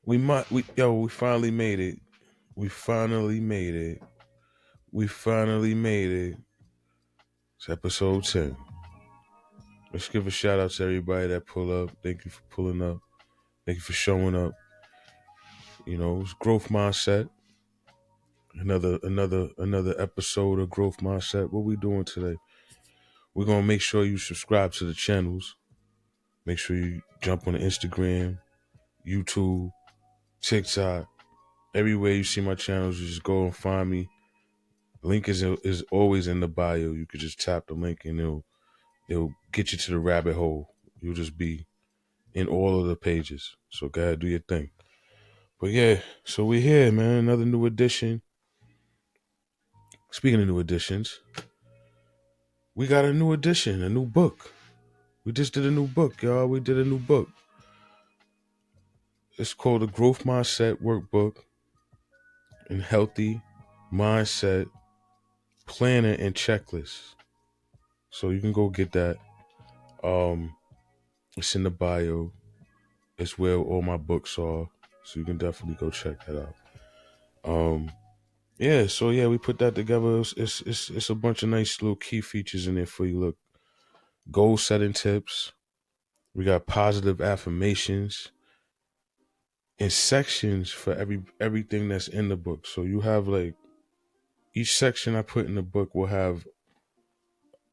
We finally made it. We finally made it. We finally made it. It's episode 10. Let's give a shout out to everybody that pull up. Thank you for pulling up. Thank you for showing up. It's growth mindset. Another episode of growth mindset. What we doing today? We're gonna make sure you subscribe to the channels. Make sure you jump on the Instagram, YouTube, TikTok, everywhere you see my channels. You just go and find me. Link is always in the bio. You could just tap the link and it'll get you to the rabbit hole. You'll just be in all of the pages. So go ahead, do your thing. But yeah, so we're here, man. Another new edition. Speaking of new editions, we got a new edition, a new book. We just did a new book, y'all. We did a new book. It's called the Growth Mindset Workbook and Healthy Mindset Planner and Checklist. So you can go get that. It's in the bio. It's where all my books are. So you can definitely go check that out. We put that together. It's a bunch of nice little key features in there for you. Look, goal setting tips. We got positive affirmations and sections for everything that's in the book. So you have like each section I put in the book will have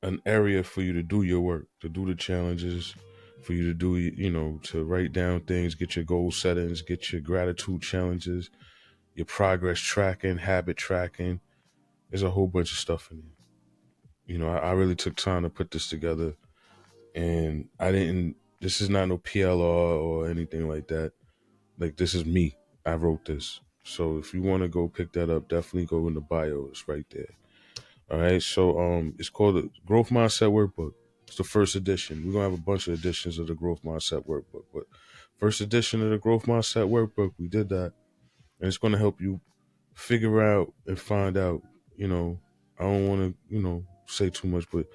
an area for you to do your work, to do the challenges, for you to do, to write down things, get your goal settings, get your gratitude challenges, your progress tracking, habit tracking. There's a whole bunch of stuff in there. I really took time to put this together, and this is not no PLR or anything like that. Like, this is me. I wrote this. So if you want to go pick that up, definitely go in the bio. It's right there. All right. So it's called the Growth Mindset Workbook. It's the first edition. We're gonna have a bunch of editions of the Growth Mindset Workbook, but first edition of the Growth Mindset Workbook, we did that, and it's gonna help you figure out and find out. I don't want to say too much, but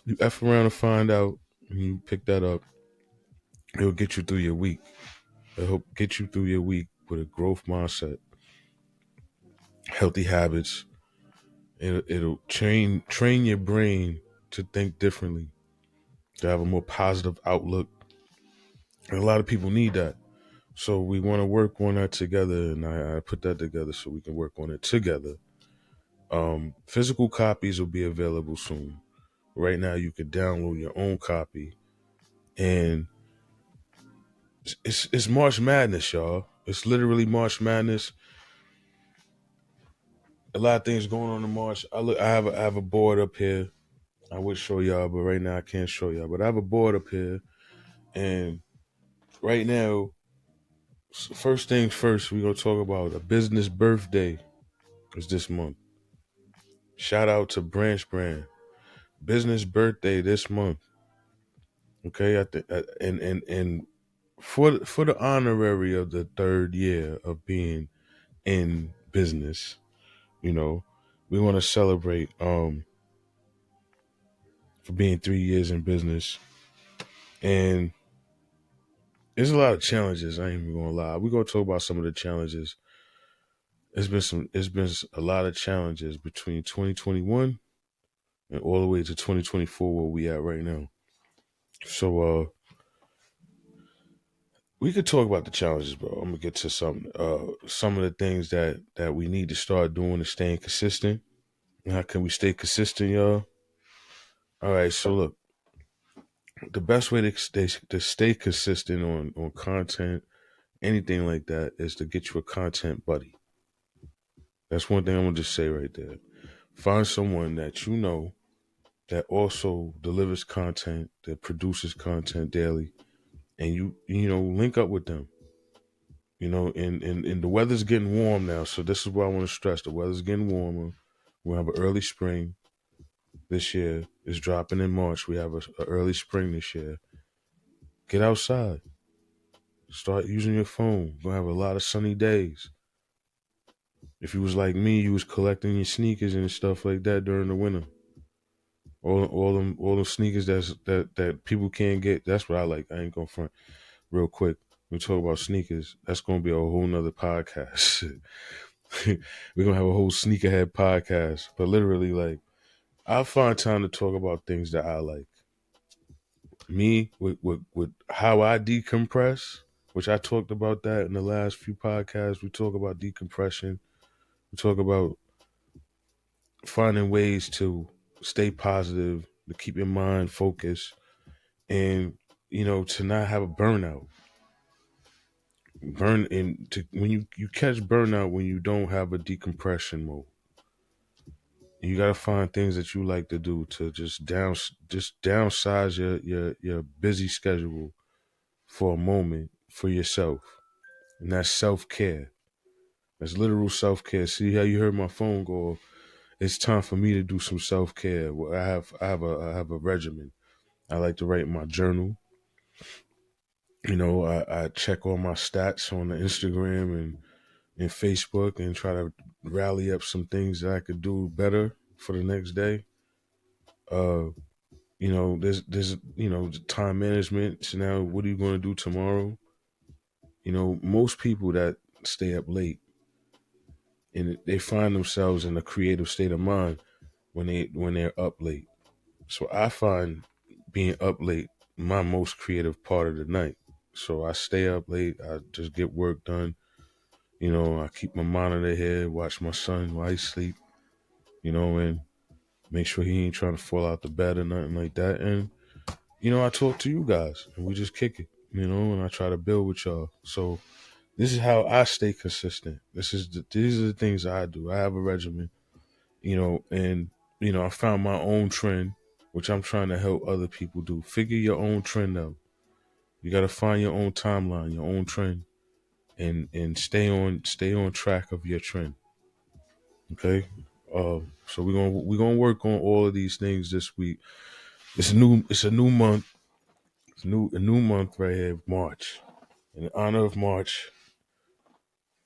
you F around and find out, and you pick that up. It'll get you through your week. It'll help get you through your week with a growth mindset, healthy habits. It'll train your brain to think differently, to have a more positive outlook. And a lot of people need that. So we want to work on that together, and I put that together so we can work on it together. Physical copies will be available soon. Right now, you can download your own copy, and it's March Madness, y'all. It's literally March Madness. A lot of things going on in March. I have a board up here. I would show y'all, but right now I can't show y'all. But I have a board up here, and right now, first things first, we're gonna talk about a business birthday. Is this month? Shout out to Branch Brand. Business birthday this month. Okay, and for the honorary of the third year of being in business, we want to celebrate for being 3 years in business. And there's a lot of challenges. I ain't even gonna lie. We're gonna talk about some of the challenges. It's been a lot of challenges between 2021 and all the way to 2024 where we at right now. So we could talk about the challenges, bro. I'm gonna get to some of the things that we need to start doing to staying consistent. How can we stay consistent, y'all? All right, so look, the best way to stay consistent on content, anything like that, is to get you a content buddy. That's one thing I'm gonna just say right there. Find someone that you know that also delivers content, that produces content daily, and you link up with them. And the weather's getting warm now, so this is what I want to stress. The weather's getting warmer. We'll have an early spring this year. It's dropping in March. We have an early spring this year. Get outside. Start using your phone. We're going to have a lot of sunny days. If you was like me, you was collecting your sneakers and stuff like that during the winter. All them sneakers that people can't get. That's what I like. I ain't gonna front real quick. We talk about sneakers. That's gonna be a whole nother podcast. We're gonna have a whole sneakerhead podcast. But literally, like, I find time to talk about things that I like. Me with how I decompress, which I talked about that in the last few podcasts. We talk about decompression. We talk about finding ways to stay positive, to keep your mind focused, and to not have a burnout. When you catch burnout when you don't have a decompression mode. You gotta find things that you like to do to just downsize your busy schedule for a moment for yourself, and that's self care. That's literal self care. See how you heard my phone go? It's time for me to do some self care. I have a regimen. I like to write in my journal. I check all my stats on the Instagram and Facebook and try to rally up some things that I could do better for the next day. Uh, there's time management. So now, what are you going to do tomorrow? Most people that stay up late and they find themselves in a creative state of mind when they're up late. So I find being up late my most creative part of the night. So I stay up late. I just get work done. I keep my monitor here, watch my son while he sleep. And make sure he ain't trying to fall out the bed or nothing like that. And I talk to you guys and we just kick it. And I try to build with y'all. So this is how I stay consistent. These are the things I do. I have a regimen. And I found my own trend, which I'm trying to help other people do. Figure your own trend out. You got to find your own timeline, your own trend, and stay on track of your trend. Okay. So we're gonna work on all of these things this week. It's a new month. It's a new month right here, March. In honor of March,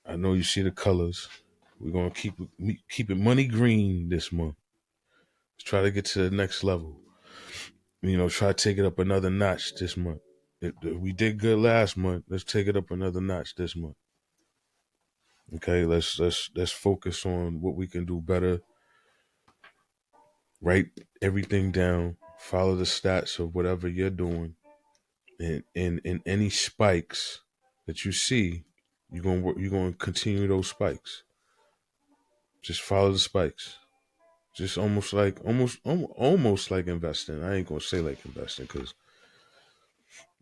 I know you see the colors. We're gonna keep it money green this month. Let's try to get to the next level. Try to take it up another notch this month. If we did good last month, let's take it up another notch this month. Okay, let's focus on what we can do better. Write everything down. Follow the stats of whatever you're doing, and any spikes that you see, you're gonna continue those spikes. Just follow the spikes. Just almost like investing. I ain't gonna say like investing because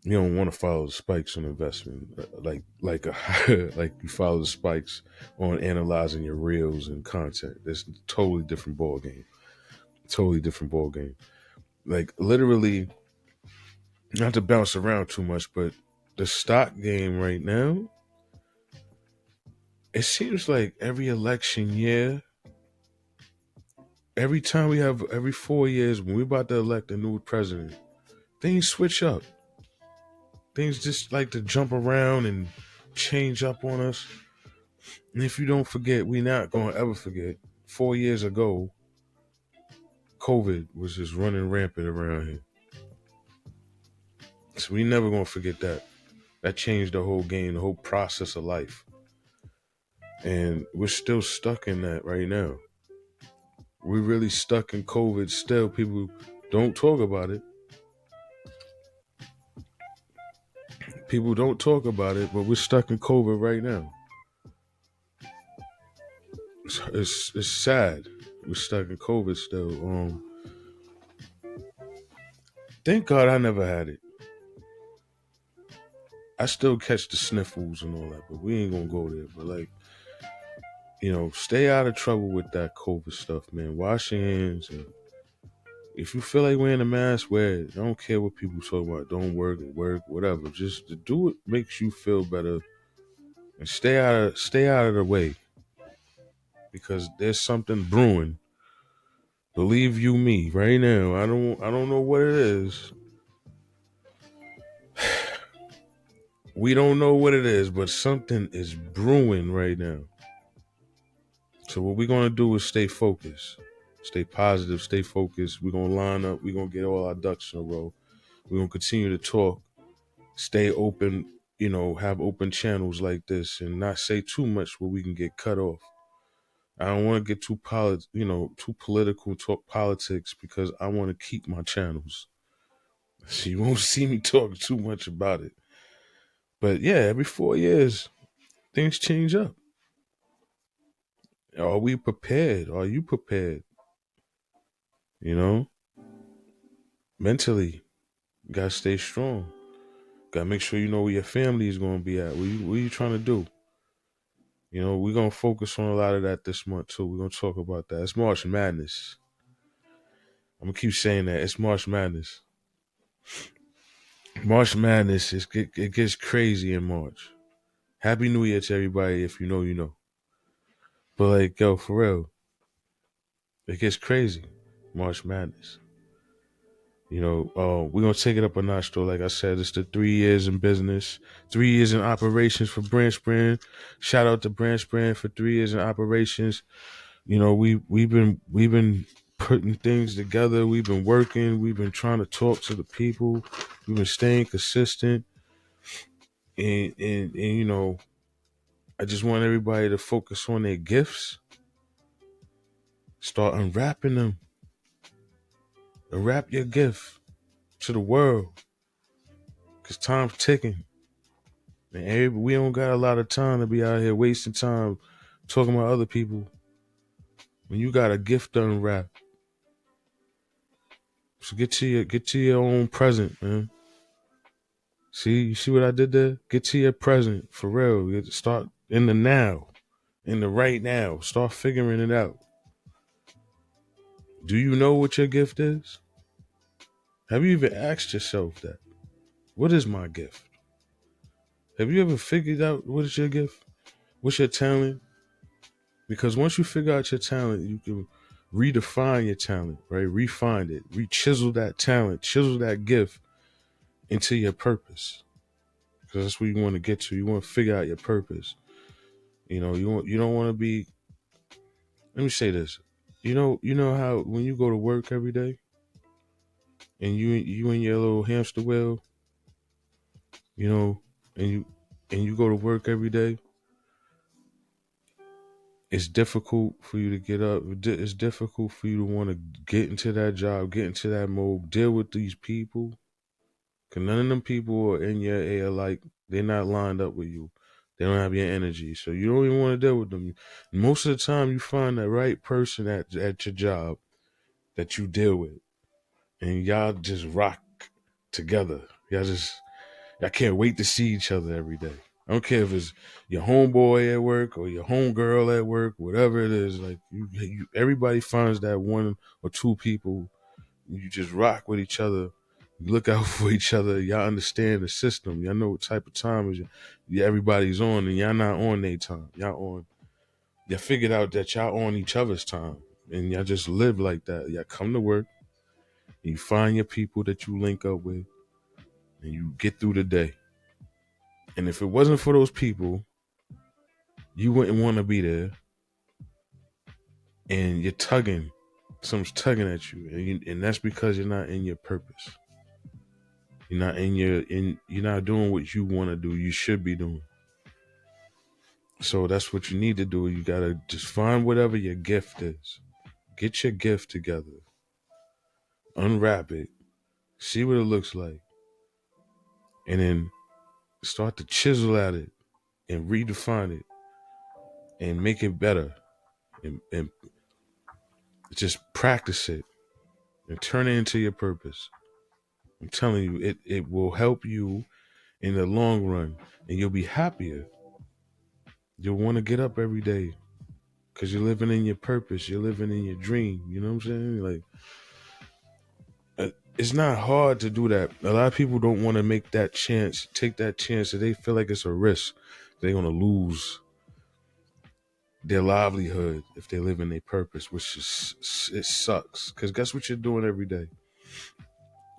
you don't want to follow the spikes on investment, like like you follow the spikes on analyzing your reels and content. It's a totally different ball game. Totally different ball game. Like literally, not to bounce around too much, but the stock game right now, it seems like every election year, every 4 years when we're about to elect a new president, things switch up. Things just like to jump around and change up on us. And if you don't forget, we're not going to ever forget, 4 years ago, COVID was just running rampant around here. So we never going to forget that. That changed the whole game, the whole process of life. And we're still stuck in that right now. We're really stuck in COVID still. People don't talk about it. People don't talk about it, but we're stuck in COVID right now. It's sad. We're stuck in COVID still. Thank God I never had it. I still catch the sniffles and all that, but we ain't gonna go there. But like, stay out of trouble with that COVID stuff, man. Wash your hands. And if you feel like wearing a mask, wear it. I don't care what people talk about. Don't work, whatever. Just to do what makes you feel better, and stay out of the way, because there's something brewing. Believe you me, right now. I don't know what it is. We don't know what it is, but something is brewing right now. So what we're gonna do is stay focused, stay positive, stay focused. We're gonna line up. We're gonna get all our ducks in a row. We're gonna continue to talk, stay open, have open channels like this and not say too much where we can get cut off. I don't want to get too too political, talk politics, because I want to keep my channels. So you won't see me talk too much about it. But yeah, every 4 years, things change up. Are we prepared? Are you prepared? Mentally, you gotta stay strong. Gotta make sure you know where your family is gonna be at. What you trying to do? We're gonna focus on a lot of that this month too. We're gonna talk about that. It's March Madness. I'm gonna keep saying that. It's March Madness. March Madness, it gets crazy in March. Happy New Year to everybody. If you know, you know. But like, yo, for real, it gets crazy. March Madness. We're gonna take it up a notch though. Like I said, it's the 3 years in business, 3 years in operations for Branch Brand. Shout out to Branch Brand for 3 years in operations. We've been putting things together. We've been working. We've been trying to talk to the people. We've been staying consistent, and I just want everybody to focus on their gifts. Start unwrapping them. Unwrap your gift to the world, cause time's ticking. And we don't got a lot of time to be out here wasting time talking about other people when you got a gift to unwrap. So get to your own present, man. You see what I did there? Get to your present for real. Start in the now, in the right now. Start figuring it out. Do you know what your gift is? Have you even asked yourself that? What is my gift? Have you ever figured out what is your gift? What's your talent? Because once you figure out your talent, you can redefine your talent, right? Refine it, chisel that talent, chisel that gift into your purpose. Because that's what you want to get to. You want to figure out your purpose. You don't want to be. Let me say this. You know how when you go to work every day, and you in your little hamster wheel, and you go to work every day. It's difficult for you to get up. It's difficult for you to want to get into that job, get into that mode, deal with these people. Because none of them people are in your air, like they're not lined up with you. They don't have your energy. So you don't even want to deal with them. Most of the time, you find the right person at your job that you deal with. And y'all just rock together. Y'all can't wait to see each other every day. I don't care if it's your homeboy at work or your homegirl at work, whatever it is. Like everybody finds that one or two people. You just rock with each other. You look out for each other. Y'all understand the system. Y'all know what type of time everybody's on, and y'all not on their time. Y'all figured out that y'all on each other's time, and y'all just live like that. Y'all come to work, and you find your people that you link up with, and you get through the day. And if it wasn't for those people, you wouldn't want to be there. And you're tugging. Someone's tugging at you. And that's because you're not in your purpose. You're not doing what you want to do. You should be doing. So that's what you need to do. You got to just find whatever your gift is. Get your gift together. Unwrap it. See what it looks like. And then start to chisel at it and redefine it and make it better. And just practice it and turn it into your purpose. I'm telling you, it will help you in the long run, and you'll be happier. You'll want to get up every day because you're living in your purpose. You're living in your dream. You know what I'm saying? Like, it's not hard to do that. A lot of people don't want to take that chance, so they feel like it's a risk. They're going to lose their livelihood if they live in their purpose, which it sucks. Because guess what you're doing every day?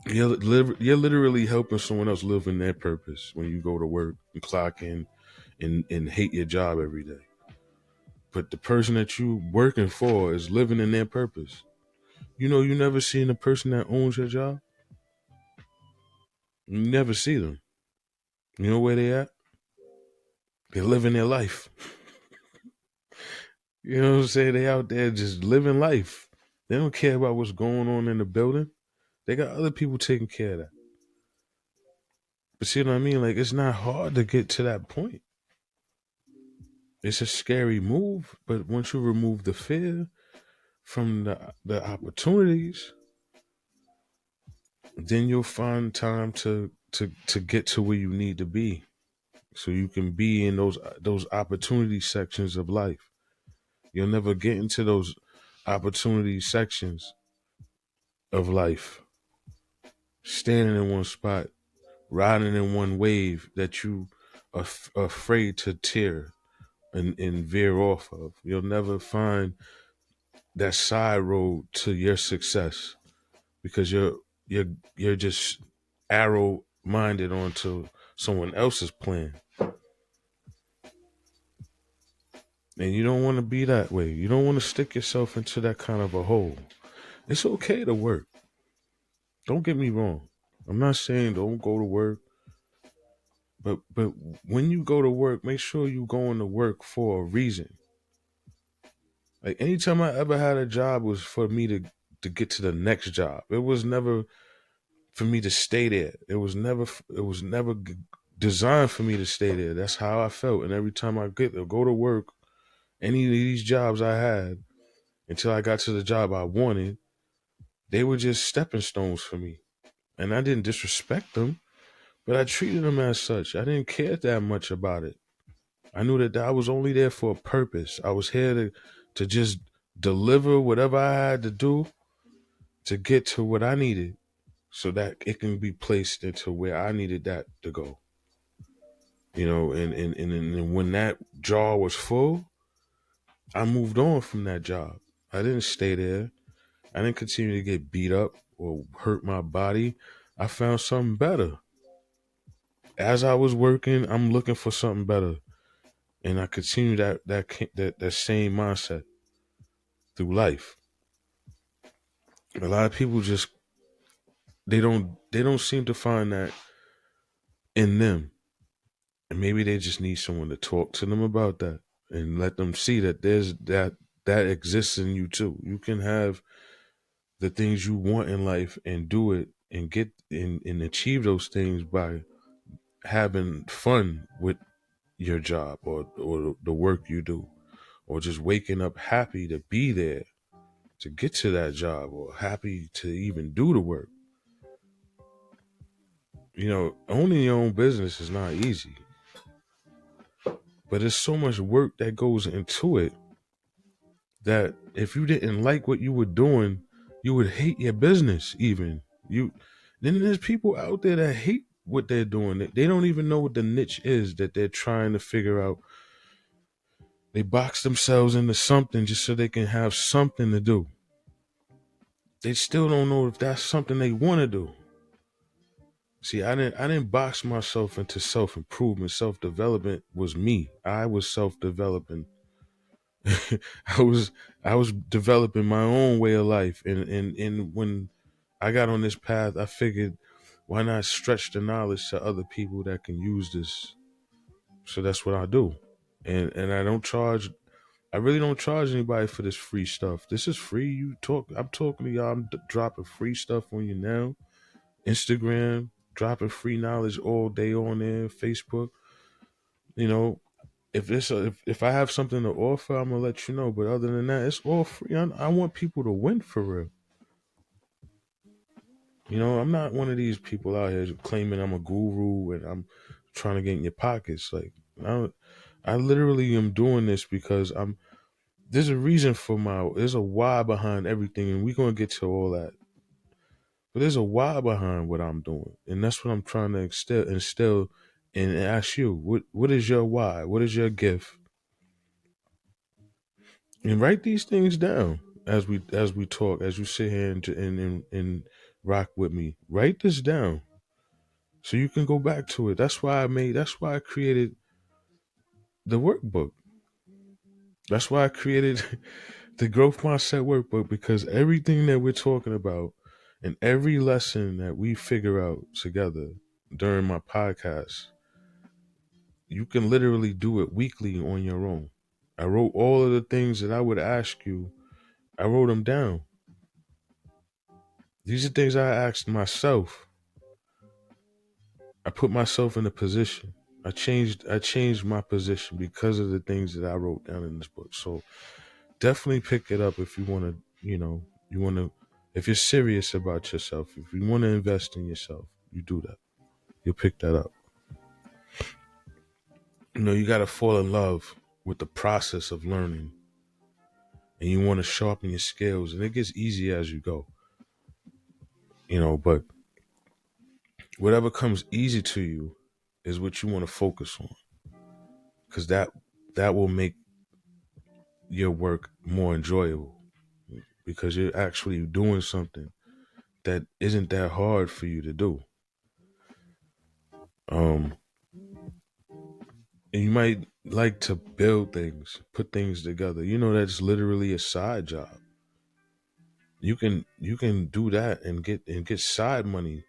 You're literally helping someone else live in their purpose when you go to work and clock in and hate your job every day. But the person that you working for is living in their purpose. You never seen a person that owns your job. You never see them. You know where they at? They're living their life. You know what I'm saying? They out there just living life. They don't care about what's going on in the building. They got other people taking care of that. But see what I mean? Like, it's not hard to get to that point. It's a scary move, but once you remove the fear from the opportunities, then you'll find time to get to where you need to be, so you can be in those opportunity sections of life. You'll never get into those opportunity sections of life, standing in one spot, riding in one wave that you are afraid to tear and veer off of. You'll never find that side road to your success because you're you're just arrow minded onto someone else's plan. And you don't want to be that way. You don't want to stick yourself into that kind of a hole. It's okay to work. Don't get me wrong. I'm not saying don't go to work, but when you go to work, make sure you going to work for a reason. Like anytime I ever had a job was for me to get to the next job. It was never for me to stay there. It was never designed for me to stay there. That's how I felt. And every time I go to work, any of these jobs I had until I got to the job I wanted, they were just stepping stones for me. And I didn't disrespect them, but I treated them as such. I didn't care that much about it. I knew that I was only there for a purpose. I was here to just deliver whatever I had to do to get to what I needed so that it can be placed into where I needed that to go. And when that jar was full, I moved on from that job. I didn't stay there. I didn't continue to get beat up or hurt my body. I found something better. As I was working, I'm looking for something better, and I continue that same mindset through life. A lot of people just they don't seem to find that in them, and maybe they just need someone to talk to them about that and let them see that there's that exists in you too. You can have the things you want in life and do it and get and achieve those things by having fun with your job or the work you do, or just waking up happy to be there to get to that job, or happy to even do the work. Owning your own business is not easy, but there's so much work that goes into it that if you didn't like what you were doing, you would hate your business even. Then there's people out there that hate what they're doing. They don't even know what the niche is that they're trying to figure out. They box themselves into something just so they can have something to do. They still don't know if that's something they want to do. See, I didn't box myself into self-improvement. Self-development was me. I was self-developing. I was I was developing my own way of life, and when I got on this path, I figured, why not stretch the knowledge to other people that can use this? So that's what I do, and I don't charge. I really don't charge anybody for this free stuff. This is free. I'm talking to y'all. I'm dropping free stuff on you now. Instagram, dropping free knowledge all day on there. Facebook, you know, if I have something to offer, I'm gonna let you know. But other than that, it's all free. I want people to win for real. I'm not one of these people out here claiming I'm a guru and I'm trying to get in your pockets. Like, I literally am doing this because there's a reason there's a why behind everything, and we're gonna get to all that. But there's a why behind what I'm doing, and that's what I'm trying to instill and ask you. What is your why? What is your gift? And write these things down as we talk, as you sit here and rock with me. Write this down so you can go back to it. That's why I created the workbook. That's why I created the growth mindset workbook, because everything that we're talking about and every lesson that we figure out together during my podcast, You can literally do it weekly on your own. I wrote all of the things that I would ask you. I wrote them down. These are things I asked myself. I put myself in a position. I changed my position because of the things that I wrote down in this book. So definitely pick it up if you want to, you want to, if you're serious about yourself, if you want to invest in yourself, you do that. You'll pick that up. You got to fall in love with the process of learning, and you want to sharpen your skills, and it gets easier as you go. But whatever comes easy to you is what you want to focus on, because that will make your work more enjoyable, because you're actually doing something that isn't that hard for you to do. Um, and you might like to build things, put things together. That's literally a side job. You can do that and get side money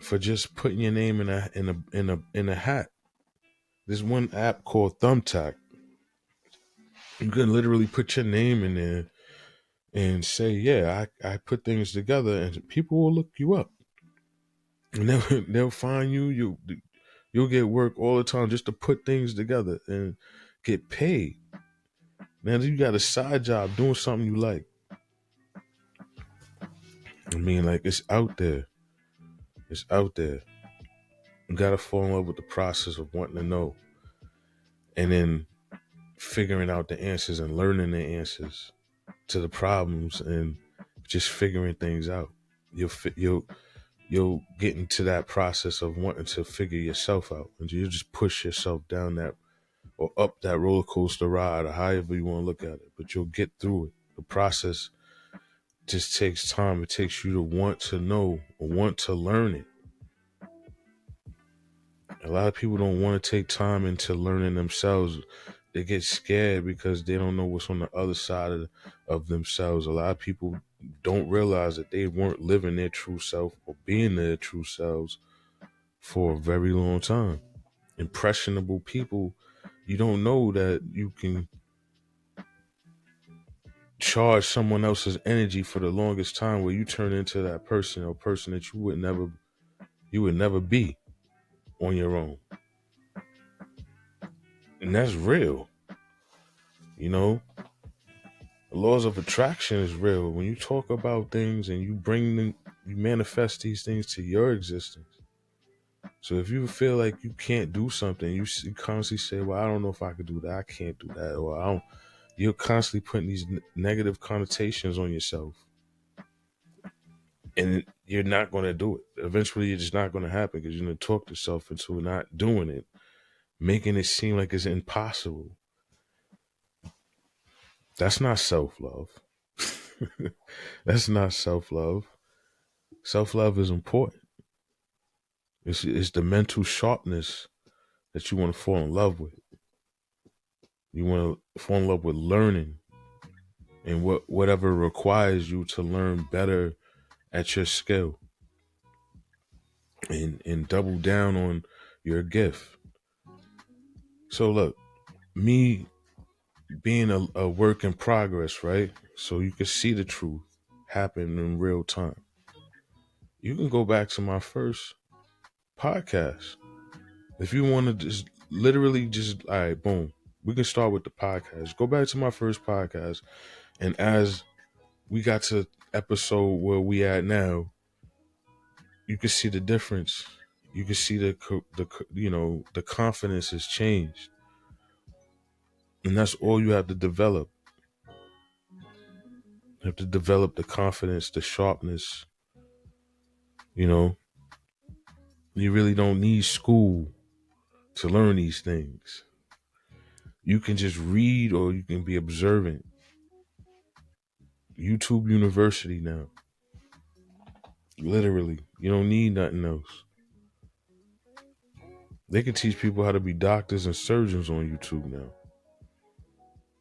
for just putting your name in a hat. There's one app called Thumbtack. You can literally put your name in there and say, yeah, I put things together, and people will look you up. And they'll find you. You'll get work all the time just to put things together and get paid. Now you got a side job doing something you like. I mean, like, it's out there. It's out there. You gotta fall in love with the process of wanting to know, and then figuring out the answers and learning the answers to the problems, and just figuring things out. You'll get into that process of wanting to figure yourself out, and you just push yourself down that or up that roller coaster ride, or however you want to look at it. But you'll get through it. The process just takes time. It takes you to want to know or want to learn it. A lot of people don't want to take time into learning themselves. They get scared because they don't know what's on the other side of themselves. A lot of people don't realize that they weren't living their true self or being their true selves for a very long time. Impressionable people, you don't know that you can charge someone else's energy for the longest time, where you turn into that person or person that you would never be on your own. And that's real. The laws of attraction is real. When you talk about things and you bring them, you manifest these things to your existence. So if you feel like you can't do something, you constantly say, well, I don't know if I could do that, I can't do that, or I don't. You're constantly putting these negative connotations on yourself, and you're not going to do it. Eventually, it's just not going to happen, because you're going to talk yourself into not doing it, making it seem like it's impossible. That's not self-love. That's not self-love. Self-love is important. It's the mental sharpness that you want to fall in love with. You want to fall in love with learning, and whatever requires you to learn better at your skill, and double down on your gift. So look, me being a work in progress, right? So you can see the truth happen in real time. You can go back to my first podcast. If you want to just literally just, all right, boom, we can start with the podcast. Go back to my first podcast, and as we got to episode where we at now, you can see the difference. You can see the confidence has changed, and that's all you have to develop. You have to develop the confidence, the sharpness. You really don't need school to learn these things. You can just read, or you can be observant. YouTube University now. Literally, you don't need nothing else. They can teach people how to be doctors and surgeons on YouTube now.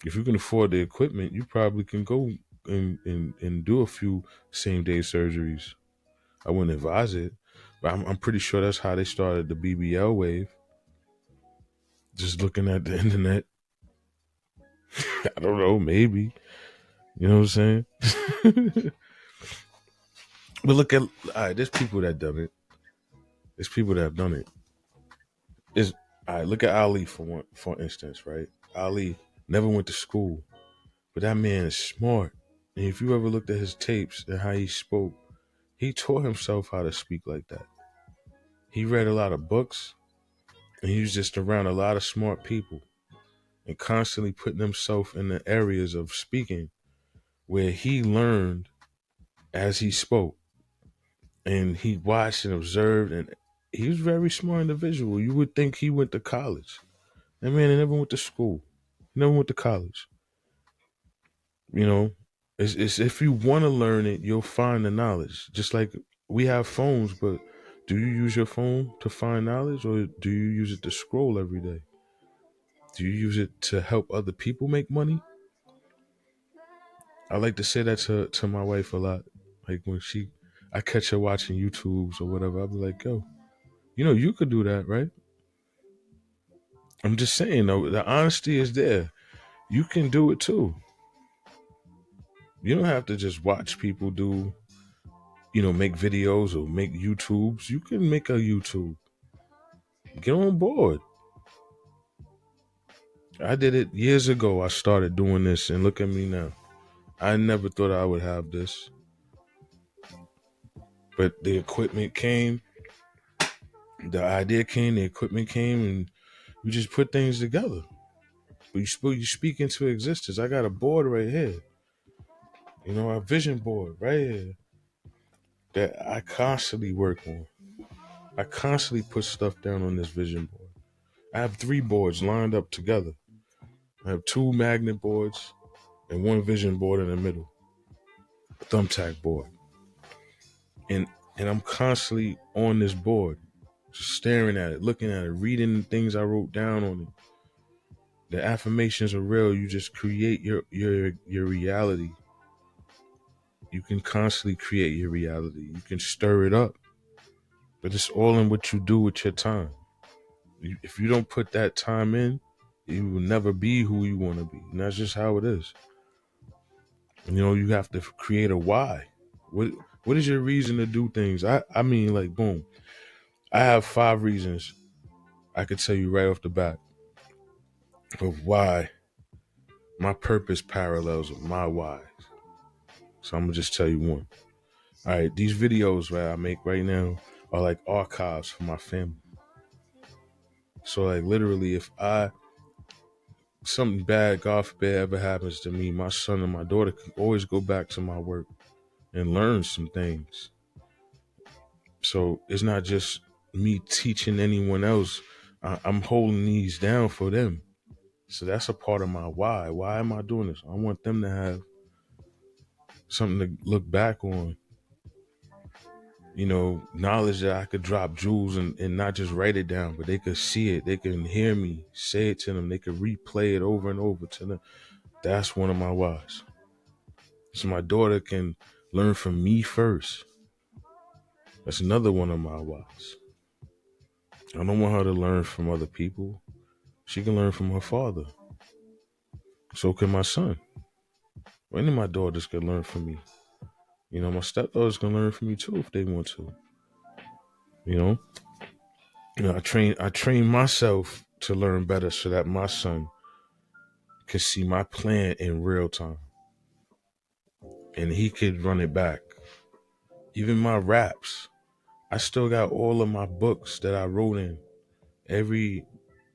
If you can afford the equipment, you probably can go and do a few same-day surgeries. I wouldn't advise it, but I'm pretty sure that's how they started the BBL wave. just looking at the internet. I don't know, maybe. You know what I'm saying? But look at, all right, there's people that done it. There's people that have done it. Is all right, look at Ali for instance, right? Ali never went to school, but that man is smart. And if you ever looked at his tapes and how he spoke, he taught himself how to speak like that. He read a lot of books and he was just around a lot of smart people and constantly putting himself in the areas of speaking where he learned as he spoke. And he watched and observed, and he was a very smart individual. You would think he went to college. That man never went to school. He never went to college. You know, it's if you want to learn it, you'll find the knowledge. Just like we have phones, but do you use your phone to find knowledge, or do you use it to scroll every day? Do you use it to help other people make money? I like to say that to my wife a lot. Like when I catch her watching YouTubes or whatever, I'll be like, yo, you could do that, right? I'm just saying, though, the honesty is there. You can do it too. You don't have to just watch people make videos or make YouTubes. You can make a YouTube. Get on board. I did it years ago. I started doing this, and look at me now. I never thought I would have this. But the equipment came, the idea came, the equipment came, and we just put things together. You speak into existence. I got a board right here. A vision board right here that I constantly work on. I constantly put stuff down on this vision board. I have 3 boards lined up together. I have 2 magnet boards and 1 vision board in the middle, a thumbtack board. And I'm constantly on this board, just staring at it, looking at it, reading the things I wrote down on it. The affirmations are real. You just create your reality. You can constantly create your reality. You can stir it up. But it's all in what you do with your time. If you don't put that time in, you will never be who you want to be. And that's just how it is. You have to create a why. What is your reason to do things? I mean, like, boom. I have 5 reasons I could tell you right off the bat of why my purpose parallels with my why. So I'm going to just tell you one. All right, these videos that I make right now are like archives for my family. So, like, literally, if something bad, God forbid, ever happens to me, my son and my daughter can always go back to my work and learn some things. So it's not just me teaching anyone else. I'm holding these down for them. So that's a part of my why. Why am I doing this? I want them to have something to look back on. Knowledge that I could drop jewels and not just write it down, but they could see it. They can hear me say it to them. They could replay it over and over to them. That's one of my whys. So my daughter can learn from me first. That's another one of my whys. I don't want her to learn from other people. She can learn from her father. So can my son. Any of my daughters can learn from me. My stepdaughters can learn from me too if they want to. I train myself to learn better so that my son can see my plan in real time. And he could run it back. Even my raps. I still got all of my books that I wrote in. Every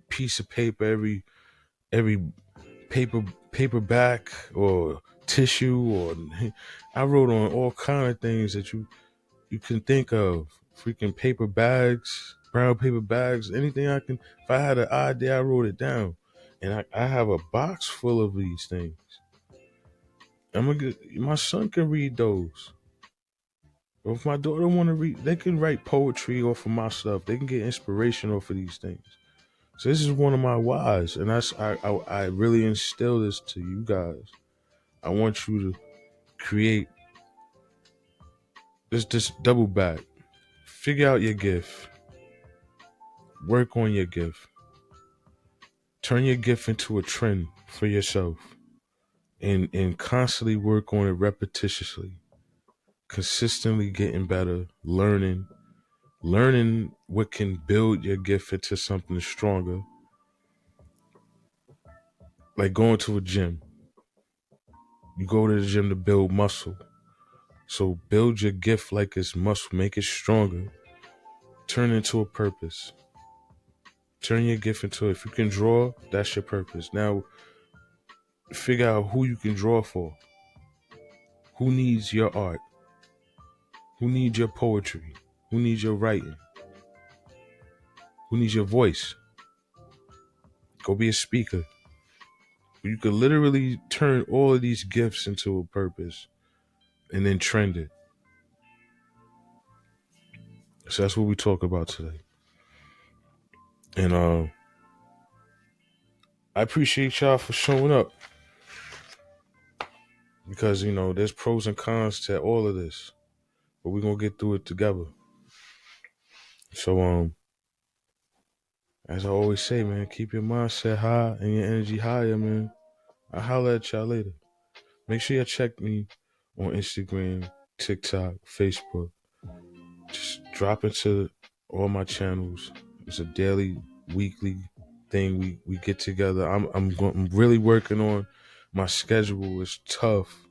piece of paper, every paperback or tissue, or I wrote on all kind of things that you can think of. Freaking paper bags, brown paper bags, anything I can. If I had an idea, I wrote it down, and I have a box full of these things. My son can read those. Or if my daughter want to read, they can write poetry off of my stuff. They can get inspiration off of these things. So this is one of my whys, and I really instill this to you guys. I want you to create this double back. Figure out your gift. Work on your gift. Turn your gift into a trend for yourself and constantly work on it repetitiously, consistently getting better, learning what can build your gift into something stronger. Like going to a gym. You go to the gym to build muscle. So build your gift like it's muscle, make it stronger. Turn it into a purpose. Turn your gift into, if you can draw, that's your purpose. Now figure out who you can draw for. Who needs your art? Who needs your poetry? Who needs your writing? Who needs your voice? Go be a speaker. You could literally turn all of these gifts into a purpose and then trend it. So that's what we talk about today. And I appreciate y'all for showing up, because there's pros and cons to all of this, but we're gonna get through it together. So as I always say, man, keep your mindset high and your energy higher, man. I'll holler at y'all later. Make sure you check me on Instagram, TikTok, Facebook. Just drop into all my channels. It's a daily, weekly thing. We get together. I'm really working on my schedule. It's tough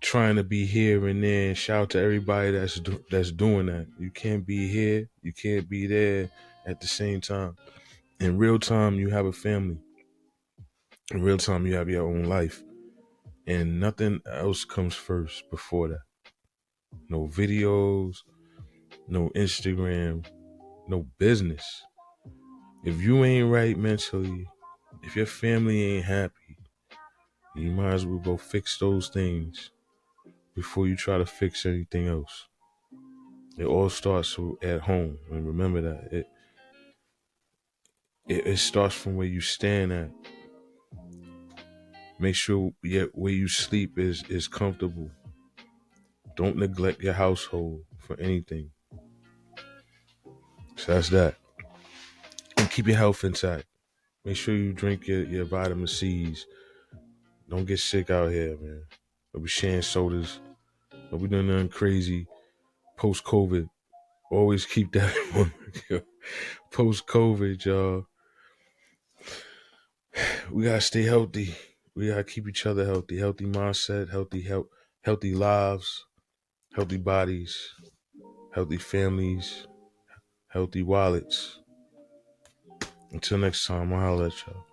trying to be here and there. And shout out to everybody that's doing that. You can't be here, you can't be there at the same time. In real time, you have a family. In real time, you have your own life, and nothing else comes first before that. No videos, no Instagram, no business. If you ain't right mentally, if your family ain't happy, you might as well go fix those things before you try to fix anything else. It all starts at home, and remember that it starts from where you stand at. Make sure where you sleep is comfortable. Don't neglect your household for anything. So that's that. And keep your health intact. Make sure you drink your vitamin C's. Don't get sick out here, man. Don't be sharing sodas. Don't be doing nothing crazy post-COVID. Always keep that in mind. Post-COVID, y'all. We gotta stay healthy. We gotta keep each other healthy. Healthy mindset, healthy lives, healthy bodies, healthy families, healthy wallets. Until next time, I'll holler at y'all.